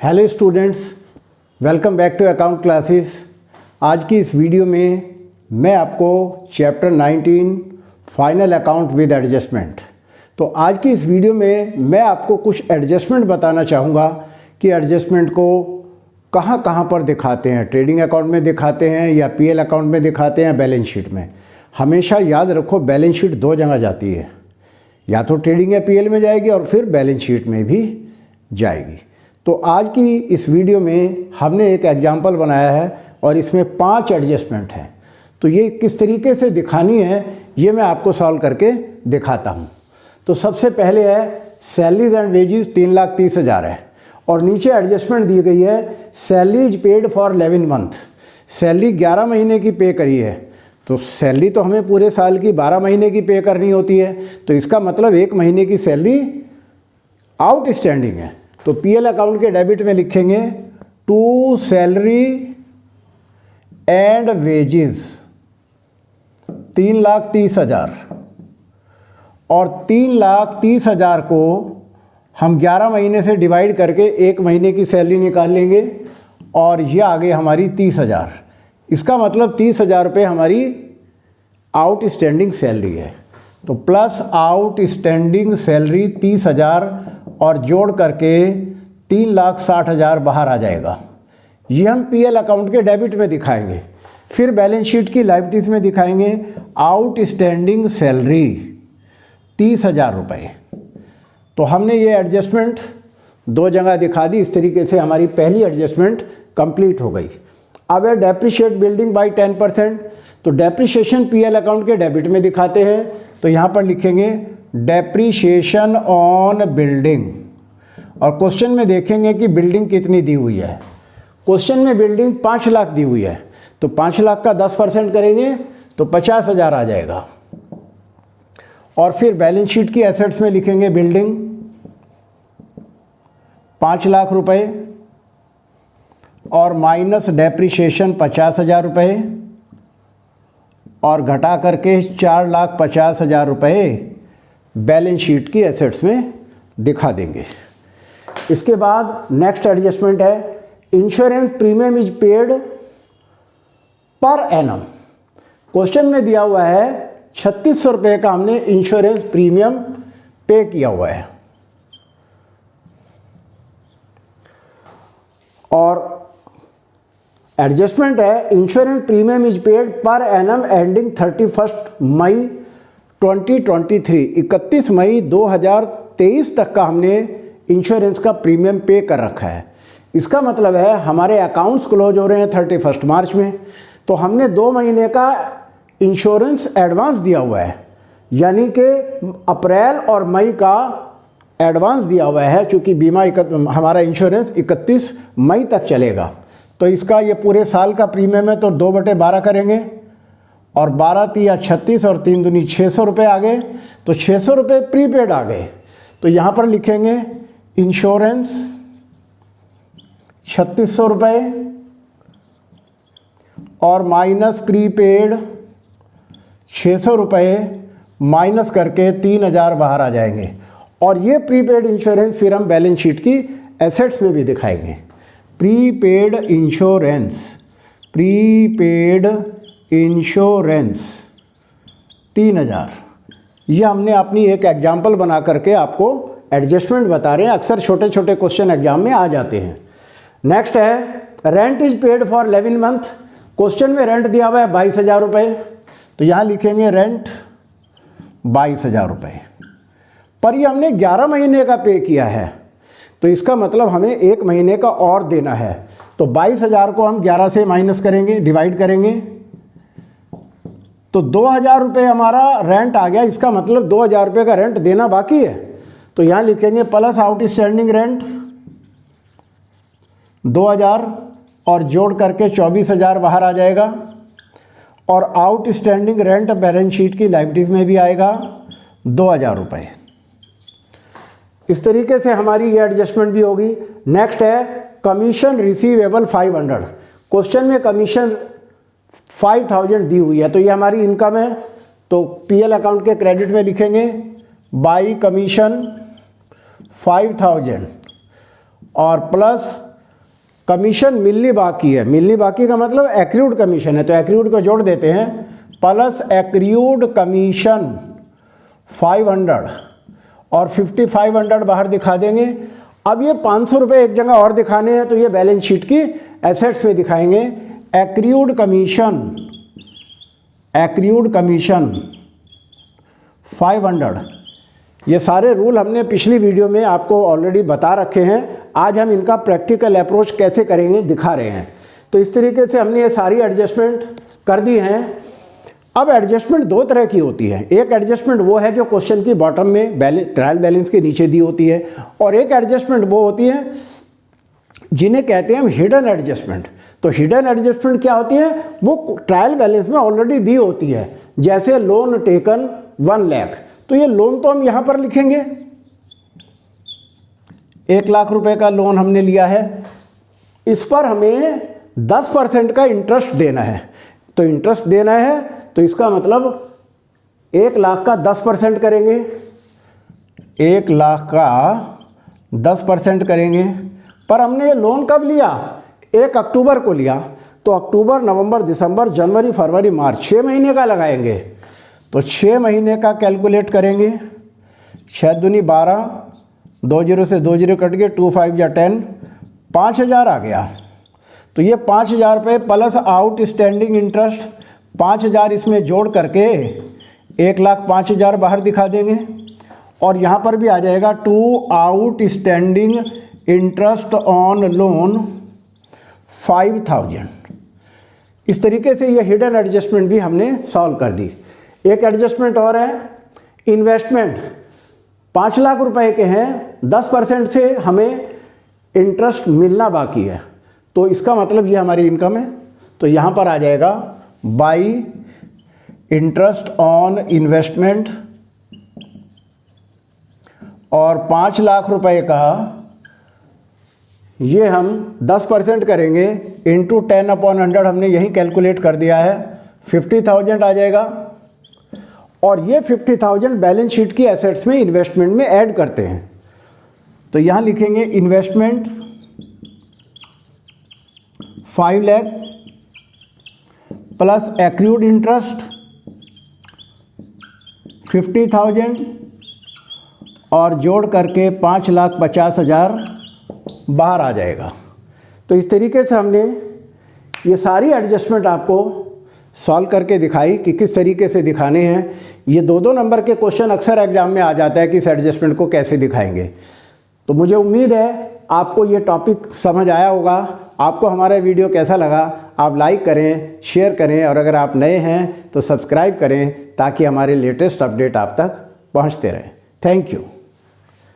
Hello students, welcome back to account classes. आज की इस वीडियो में मैं आपको chapter 19 final account with adjustment. तो आज की इस वीडियो में मैं आपको कुछ एडजस्टमेंट बताना चाहूँगा कि एडजस्टमेंट को कहाँ कहाँ पर दिखाते हैं, ट्रेडिंग अकाउंट में दिखाते हैं या पीएल अकाउंट में दिखाते हैं, बैलेंस शीट में। हमेशा याद रखो, बैलेंस शीट दो जगह जाती है, या तो ट्रेडिंग या पीएल में जाएगी और फिर बैलेंस शीट में भी जाएगी। तो आज की इस वीडियो में हमने एक एग्जाम्पल बनाया है और इसमें 5 एडजस्टमेंट हैं। तो ये किस तरीके से दिखानी है ये मैं आपको सॉल्व करके दिखाता हूँ। तो सबसे पहले है सैलरीज एंड वेजेस 3,30,000 है और नीचे एडजस्टमेंट दी गई है salaries paid for 11 month. Salary 11 महीने की पे करी है, तो सैलरी तो हमें पूरे साल की 12 महीने की पे करनी होती है, तो इसका मतलब 1 महीने की सैलरी आउटस्टैंडिंग है। तो पीएल अकाउंट के डेबिट में लिखेंगे टू सैलरी एंड वेजेस 3,30,000 और 3,30,000 को हम 11 महीने से डिवाइड करके 1 महीने की सैलरी निकाल लेंगे और ये आ गई हमारी 30,000। इसका मतलब 30,000 रुपये हमारी आउटस्टैंडिंग सैलरी है। तो प्लस आउटस्टैंडिंग सैलरी 30,000 और जोड़ करके 3,60,000 बाहर आ जाएगा। ये हम पीएल अकाउंट के डेबिट में दिखाएंगे। फिर बैलेंस शीट की लायबिलिटीज में दिखाएंगे आउटस्टैंडिंग सैलरी 30,000 रुपये। तो हमने ये एडजस्टमेंट दो जगह दिखा दी। इस तरीके से हमारी पहली एडजस्टमेंट कंप्लीट हो गई। अब है डेप्रिशिएट बिल्डिंग बाय 10%। तो डेप्रिशिएशन पीएल अकाउंट के डेबिट में दिखाते हैं, तो यहाँ पर लिखेंगे डेप्रिशिएशन ऑन बिल्डिंग और क्वेश्चन में देखेंगे कि बिल्डिंग कितनी दी हुई है। क्वेश्चन में बिल्डिंग 5 लाख दी हुई है, तो 5 लाख का 10% करेंगे तो 50,000 आ जाएगा। और फिर बैलेंस शीट की एसेट्स में लिखेंगे बिल्डिंग 5 लाख रुपए और माइनस डेप्रिशिएशन 50,000 रुपये और घटा करके 4,50,000 रुपये बैलेंस शीट की एसेट्स में दिखा देंगे। इसके बाद नेक्स्ट एडजस्टमेंट है insurance premium is paid per annum. Question में दिया हुआ है 3,600 रुपये का हमने इंश्योरेंस प्रीमियम पे किया हुआ है और एडजस्टमेंट है insurance premium is paid per annum ending 31 मई 2023। 31 मई 2023 तक का हमने इंश्योरेंस का प्रीमियम पे कर रखा है। इसका मतलब है हमारे अकाउंट्स क्लोज हो रहे हैं 31 मार्च में, तो हमने 2 महीने का इंश्योरेंस एडवांस दिया हुआ है, यानी कि अप्रैल और मई का एडवांस दिया हुआ है। चूँकि बीमा हमारा इंश्योरेंस 31 मई तक चलेगा, तो इसका ये पूरे साल का प्रीमियम है, तो 2/12 करेंगे और 12 तिया 36 और 3 दूनी 600 रुपये आ गए, तो 600 रुपये प्रीपेड आ गए। तो यहाँ पर लिखेंगे इंश्योरेंस 3,600 रुपये और माइनस प्रीपेड 600 रुपये माइनस करके 3,000 बाहर आ जाएंगे और ये प्रीपेड इंश्योरेंस फिर हम बैलेंस शीट की एसेट्स में भी दिखाएंगे। Prepaid insurance 3,000। ये हमने अपनी एक एग्जाम्पल बना करके आपको एडजस्टमेंट बता रहे हैं। अक्सर छोटे छोटे क्वेश्चन एग्जाम में आ जाते हैं। नेक्स्ट है rent is paid for 11 month. Question में रेंट दिया हुआ है 22,000 रुपये, तो यहाँ लिखेंगे रेंट 22,000 रुपये, पर ये हमने 11 महीने का पे किया है, तो इसका मतलब हमें 1 महीने का और देना है। तो 22,000 को हम 11 से माइनस करेंगे, डिवाइड करेंगे, तो 2,000 रुपये हमारा रेंट आ गया। इसका मतलब 2,000 रुपये का रेंट देना बाकी है, तो यहाँ लिखेंगे प्लस आउटस्टैंडिंग रेंट 2,000 और जोड़ करके 24,000 बाहर आ जाएगा और आउटस्टैंडिंग रेंट बैलेंस शीट की लायबिलिटीज में भी आएगा 2,000 रुपये। इस तरीके से हमारी ये एडजस्टमेंट भी होगी। नेक्स्ट है कमीशन रिसीवेबल 500। क्वेश्चन में कमीशन 5,000 दी हुई है, तो ये हमारी इनकम है, तो पीएल अकाउंट के क्रेडिट में लिखेंगे बाई कमीशन 5,000 और प्लस कमीशन मिलनी बाकी है, मिलनी बाकी का मतलब एक्रूड कमीशन है, तो एक्रूड को जोड़ देते हैं, प्लस एक्रूड कमीशन 500 और 5500 बाहर दिखा देंगे। अब ये 500 रुपये एक जगह और दिखाने हैं, तो ये बैलेंस शीट की एसेट्स में दिखाएंगे। Accrued commission 500। ये सारे रूल हमने पिछली वीडियो में आपको ऑलरेडी बता रखे हैं, आज हम इनका प्रैक्टिकल अप्रोच कैसे करेंगे दिखा रहे हैं। तो इस तरीके से हमने ये सारी एडजस्टमेंट कर दी हैं। अब एडजस्टमेंट दो तरह की होती है, एक एडजस्टमेंट वो है जो क्वेश्चन की बॉटम में ट्रायल बैलेंस के नीचे दी होती है, और एक एडजस्टमेंट वो होती है जिन्हें कहते हैं हम हिडन एडजस्टमेंट। तो हिडन एडजस्टमेंट क्या होती है, वो ट्रायल बैलेंस में ऑलरेडी दी होती है। जैसे लोन टेकन 1 लाख, तो ये लोन तो हम यहाँ पर लिखेंगे, 1 लाख रुपए का लोन हमने लिया है, इस पर हमें 10% का इंटरेस्ट देना है। तो इंटरेस्ट देना है तो इसका मतलब 1 लाख का 10% करेंगे, 1 लाख का 10% करेंगे। पर हमने ये लोन कब लिया, 1 अक्टूबर को लिया, तो अक्टूबर, नवंबर, दिसंबर, जनवरी, फरवरी, मार्च 6 महीने का लगाएंगे। तो 6 महीने का कैलकुलेट करेंगे, 6 दूनी 12, 2 जीरो से 2 जीरो कट गए, 2 5 या 10, 5000 आ गया। तो ये 5000 रुपये प्लस आउट स्टैंडिंग इंटरेस्ट 5000 इसमें जोड़ करके 1,05,000 बाहर दिखा देंगे, और यहाँ पर भी आ जाएगा to outstanding interest on loan 5000। इस तरीके से ये हिडन एडजस्टमेंट भी हमने सॉल्व कर दी। एक एडजस्टमेंट और है, इन्वेस्टमेंट 5 लाख रुपए के हैं, 10% से हमें इंटरेस्ट मिलना बाकी है, तो इसका मतलब ये हमारी इनकम है। तो यहाँ पर आ जाएगा बाई इंटरेस्ट ऑन इन्वेस्टमेंट, और 5 लाख रुपए का ये हम 10% करेंगे, इंटू 10/100 हमने यही कैलकुलेट कर दिया है, 50,000 आ जाएगा। और ये 50,000 बैलेंस शीट की एसेट्स में इन्वेस्टमेंट में ऐड करते हैं। तो यहाँ लिखेंगे investment 5 lakh plus accrued interest 50,000 और जोड़ करके 5,50,000 बाहर आ जाएगा। तो इस तरीके से हमने ये सारी एडजस्टमेंट आपको सॉल्व करके दिखाई कि किस तरीके से दिखाने हैं। ये 2-2 नंबर के क्वेश्चन अक्सर एग्जाम में आ जाता है कि इस एडजस्टमेंट को कैसे दिखाएंगे। तो मुझे उम्मीद है आपको ये टॉपिक समझ आया होगा। आपको हमारा वीडियो कैसा लगा, आप लाइक करें, शेयर करें, और अगर आप नए हैं तो सब्सक्राइब करें ताकि हमारे लेटेस्ट अपडेट आप तक पहुंचते रहें। Thank you.